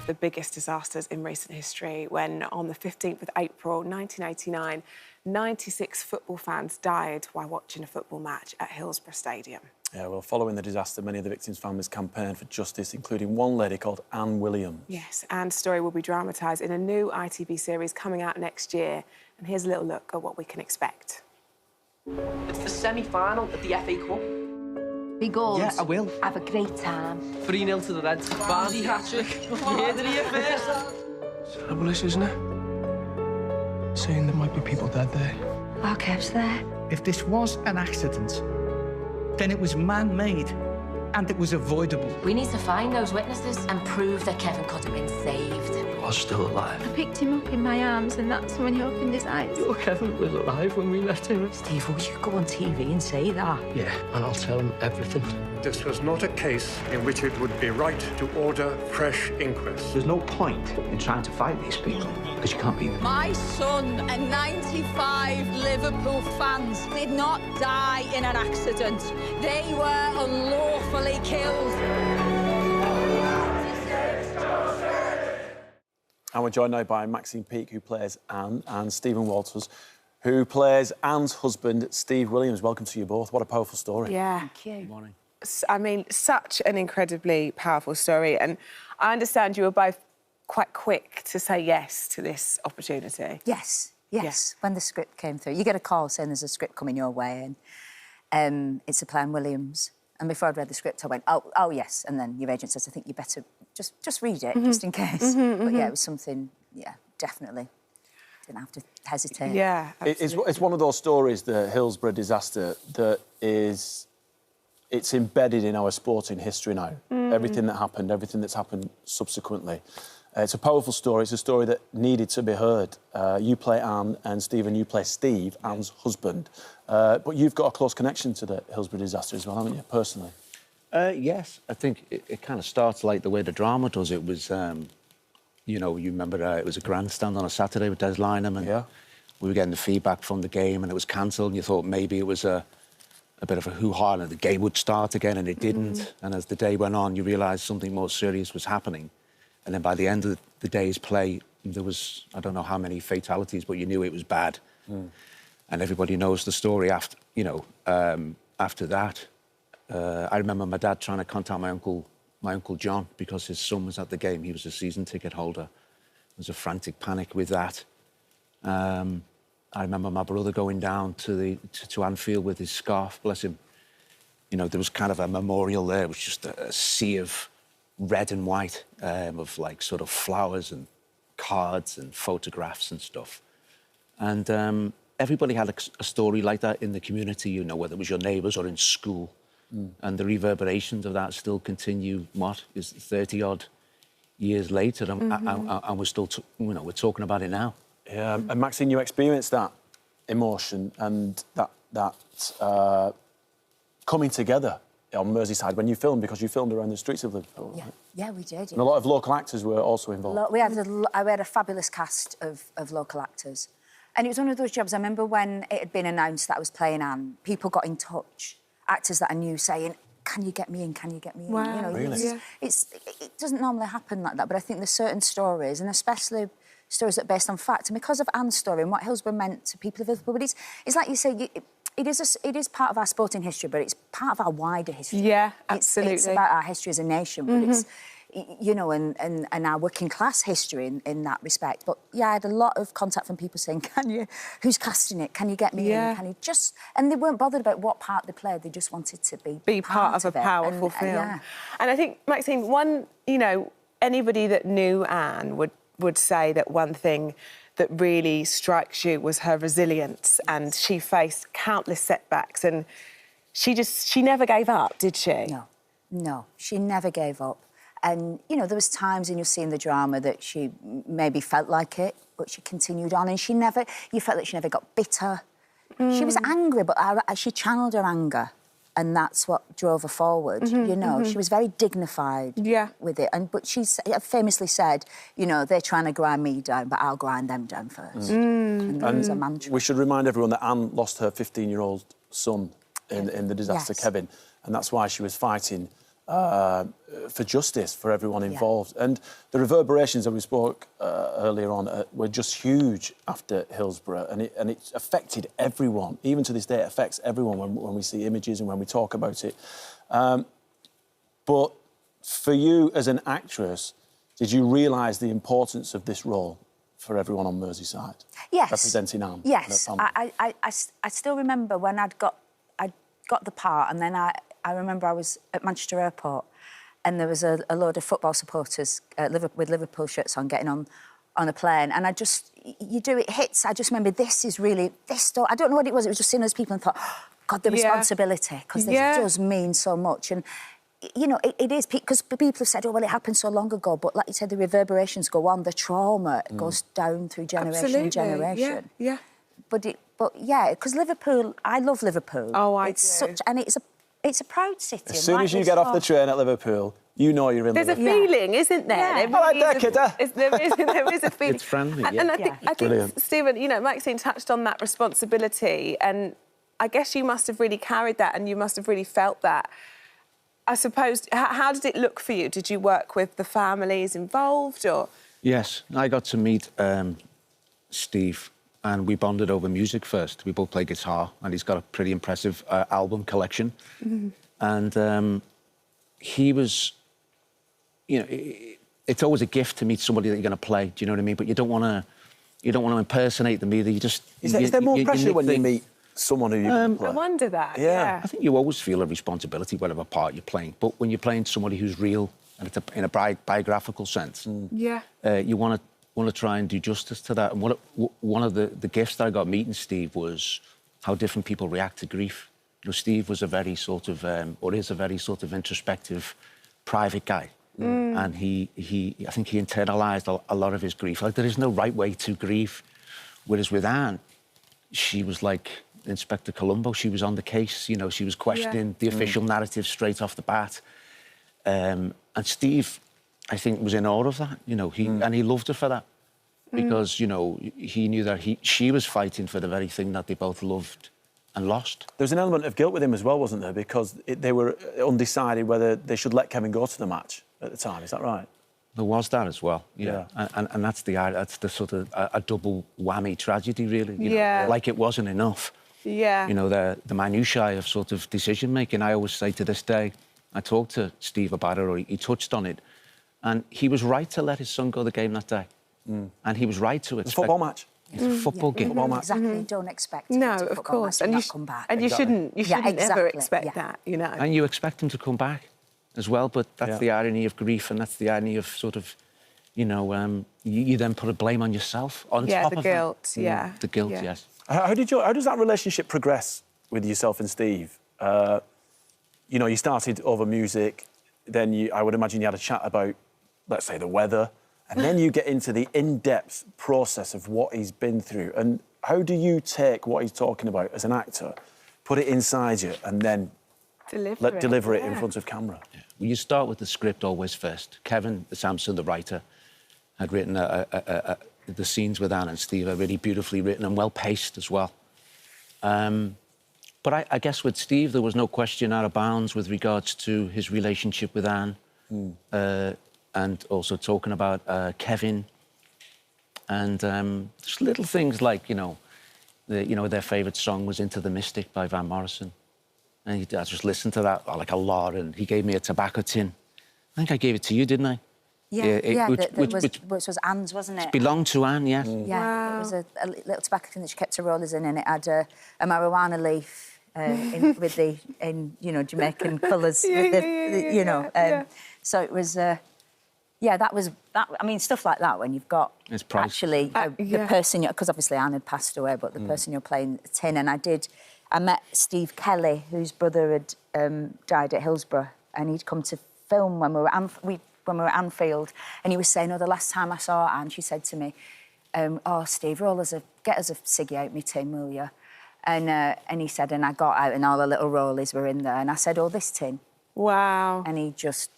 of the biggest disasters in recent history when, on the 15th of April 1989, 96 football fans died while watching a football match at Hillsborough Stadium. Yeah, well, following the disaster, many of the victims' families campaigned for justice, including one lady called Anne Williams. Yes, Anne's story will be dramatised in a new ITV series coming out next year. And here's a little look at what we can expect. It's the semi-final of the FA Cup. Be goals. Yeah, I will. Have a great time. 3-0 to the Reds. Barney hat-trick. You heard it here first. It's terrible, this, isn't it? Saying there might be people dead there. Our Kev's there. If this was an accident, then it was man-made and it was avoidable. We need to find those witnesses and prove that Kevin could have been saved. He was still alive. I picked him up in my arms and that's when he opened his eyes. Your Kevin was alive when we left him. Steve, will you go on TV and say that? Yeah, and I'll tell him everything. This was not a case in which it would be right to order fresh inquests. There's no point in trying to fight these people, because you can't beat them. My son and 95 Liverpool fans did not die in an accident. They were unlawfully killed. And we're joined now by Maxine Peake, who plays Anne, and Stephen Walters, who plays Anne's husband, Steve Williams. Welcome to you both. What a powerful story. Yeah. Thank you. Good morning. I mean, such an incredibly powerful story. And I understand you were both quite quick to say yes to this opportunity. Yes. When the script came through, you get a call saying there's a script coming your way, and it's a play on Williams. And before I'd read the script, I went, oh yes. And then your agent says, I think you better just read it, just in case. But yeah, it was something, yeah, definitely. Didn't have to hesitate. Yeah, it's one of those stories, the Hillsborough disaster, that is... It's embedded in our sporting history now. Everything that happened, everything that's happened subsequently. It's a powerful story. It's a story that needed to be heard. You play Anne, and Stephen, you play Steve, Anne's husband. But you've got a close connection to the Hillsborough disaster as well, haven't you, personally? Yes, I think it kind of starts like the way the drama does. It was, you know, you remember it was a grandstand on a Saturday with Des Lynam, and we were getting the feedback from the game, and it was cancelled, and you thought maybe it was a bit of a hoo-ha and the game would start again, and it didn't. And as the day went on, you realised something more serious was happening. And then by the end of the day's play, there was, I don't know how many fatalities, but you knew it was bad. And everybody knows the story after, you know, after that. I remember my dad trying to contact my uncle John, because his son was at the game. He was a season ticket holder. There was a frantic panic with that. I remember my brother going down to Anfield with his scarf, bless him. You know, there was kind of a memorial there. It was just a sea of red and white, of, like, sort of flowers and cards and photographs and stuff. And everybody had a story like that in the community, you know, whether it was your neighbours or in school. And the reverberations of that still continue, what, is 30-odd years later, and we're still, you know, we're talking about it now. Yeah, and Maxine, you experienced that emotion and that coming together on Merseyside when you filmed, because you filmed around the streets of Liverpool. Yeah, right? yeah, we did. And a lot of local actors were also involved. We had a fabulous cast of local actors. And it was one of those jobs, I remember when it had been announced that I was playing Anne, people got in touch, actors that I knew saying, can you get me in, can you get me in? Wow. You know, Really? It doesn't normally happen like that, but I think there's certain stories, and especially stories that are based on fact. And because of Anne's story and what Hillsborough meant to people of Liverpool, but it's like you say, it is part of our sporting history, but it's part of our wider history. Yeah, absolutely. It's about our history as a nation, but it's, you know, and our working class history in that respect. But yeah, I had a lot of contact from people saying, who's casting it? Can you get me in? Can you just... And they weren't bothered about what part they played, they just wanted to be part of a powerful film. And I think, Maxine, you know, anybody that knew Anne would say that one thing that really strikes you was her resilience, and she faced countless setbacks, and she never gave up, did she? No, she never gave up. And, you know, there was times in your scene the drama that she maybe felt like it, but she continued on, and you felt that she never got bitter. She was angry, but she channeled her anger, and that's what drove her forward, you know. She was very dignified with it. But she famously said, you know, they're trying to grind me down, but I'll grind them down first. And that was a mantra. We should remind everyone that Anne lost her 15-year-old son in the disaster, Kevin, and that's why she was fighting for justice for everyone involved. And the reverberations that we spoke earlier on were just huge after Hillsborough, and it affected everyone. Even to this day, it affects everyone when we see images and when we talk about it. But for you as an actress, did you realise the importance of this role for everyone on Merseyside? Yes. Representing Anne? Yes. I still remember when I got the part, and then I remember I was at Manchester Airport, and there was a load of football supporters with Liverpool shirts on getting on a plane, and it hits. I just remember this. I don't know what it was. It was just seeing those people and thought, oh, God, the responsibility, because this does mean so much. And you know, it is, because people have said, oh, well, it happened so long ago, but like you said, the reverberations go on, the trauma goes down through generation and generation. Yeah. But yeah, because Liverpool, I love Liverpool. Oh, I do. And it's a proud city. As soon as you get off the train at Liverpool, you know you're in There's Liverpool. a feeling, isn't there? Yeah. There really there is a feeling. It's friendly, And I think, Stephen, you know, Maxine touched on that responsibility, and I guess you must have really carried that, and you must have really felt that. I suppose, how did it look for you? Did you work with the families involved, or...? Yes, I got to meet Steve, and we bonded over music first. We both play guitar, and he's got a pretty impressive album collection. And he was... You know, it's always a gift to meet somebody that you're going to play, do you know what I mean? But you don't want to impersonate them either. You just... Is there more pressure when you meet someone who you can play? I wonder that, I think you always feel a responsibility, whatever part you're playing. But when you're playing somebody who's real, and it's in a biographical sense, you want to try and do justice to that. And one of the gifts that I got meeting Steve was how different people react to grief. You know, Steve was a very sort of, or is a very sort of introspective, private guy. And I think he internalised a lot of his grief. Like, there is no right way to grieve. Whereas with Anne, she was like Inspector Columbo. She was on the case, you know, she was questioning the official narrative straight off the bat. And Steve, I think, was in awe of that, you know, and he loved her for that. Because, you know, he knew that she was fighting for the very thing that they both loved and lost. There was an element of guilt with him as well, wasn't there? Because they were undecided whether they should let Kevin go to the match at the time. Is that right? There was that as well, yeah. And that's the sort of a double whammy tragedy, really. You know? Like it wasn't enough. Yeah. You know, the minutiae of sort of decision-making. I always say to this day, I talked to Steve about it, or he touched on it, and he was right to let his son go the game that day. And he was right to expect... A football match. It's a football game. Football match. Exactly, don't expect No, it of course. And come back. And you shouldn't ever expect that, you know. And you expect him to come back as well, but that's the irony of grief, and that's the irony of sort of, you know, you then put a blame on yourself on top of guilt, that. The guilt, yes. How does that relationship progress with yourself and Steve? You know, you started over music, then I would imagine you had a chat about, let's say, the weather, and then you get into the in-depth process of what he's been through. And how do you take what he's talking about as an actor, put it inside you, and then deliver it in front of camera? Well, you start with the script always first. Kevin Sampson, the writer, had written the scenes with Anne and Steve are really beautifully written and well-paced as well. But I guess with Steve, there was no question out of bounds with regards to his relationship with Anne, and also talking about Kevin, and just little things like, you know, their favourite song was "Into the Mystic" by Van Morrison, and I just listened to that like a lot. And he gave me a tobacco tin. I think I gave it to you, didn't I? Which was Anne's, wasn't it? It belonged to Anne, yes. Yeah, it was a little tobacco tin that she kept her rollers in, and it had a marijuana leaf with the Jamaican colours. So it was. That was that. I mean, stuff like that when you've got actually the person, because obviously Anne had passed away, but the person you're playing the tin. And I met Steve Kelly, whose brother had died at Hillsborough, and he'd come to film when we were at Anfield, and he was saying, the last time I saw Anne, she said to me, Steve, get us a ciggy out me tin, will you? And he said, and I got out and all the little rollies were in there, and I said, this tin. Wow. And he just,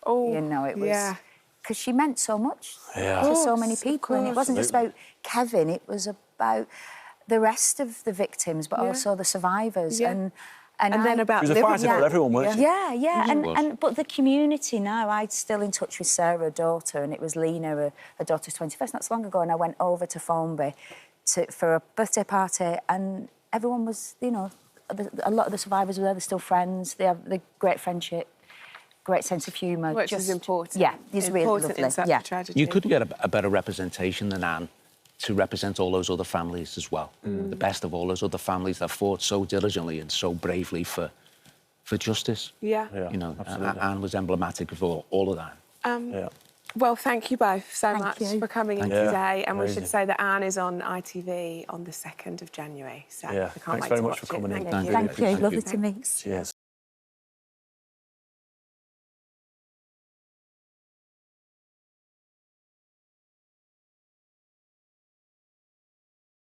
it was... Because she meant so much to so many people, and it wasn't just about Kevin, it was about the rest of the victims, but also the survivors. And And then about She was a fighter for everyone, wasn't she? Yeah. But the community now, I'm still in touch with Sarah, her daughter, and it was Lena, her daughter's 21st, not so long ago, and I went over to Formby for a birthday party, and everyone was, you know, a lot of the survivors were there, they're still friends, they have the great friendship, great sense of humour. Which is important. Yeah, it's really lovely. In such a tragedy. You couldn't get a better representation than Anne to represent all those other families as well. The best of all those other families that fought so diligently and so bravely for justice. Yeah. You know, Anne was emblematic of all of that. Well, thank you both so much for coming in today. And amazing. we should say that Anne is on ITV on the 2nd of January. So I can't thanks wait very to much for watch coming it. in. Thank you. Lovely to meet. Cheers.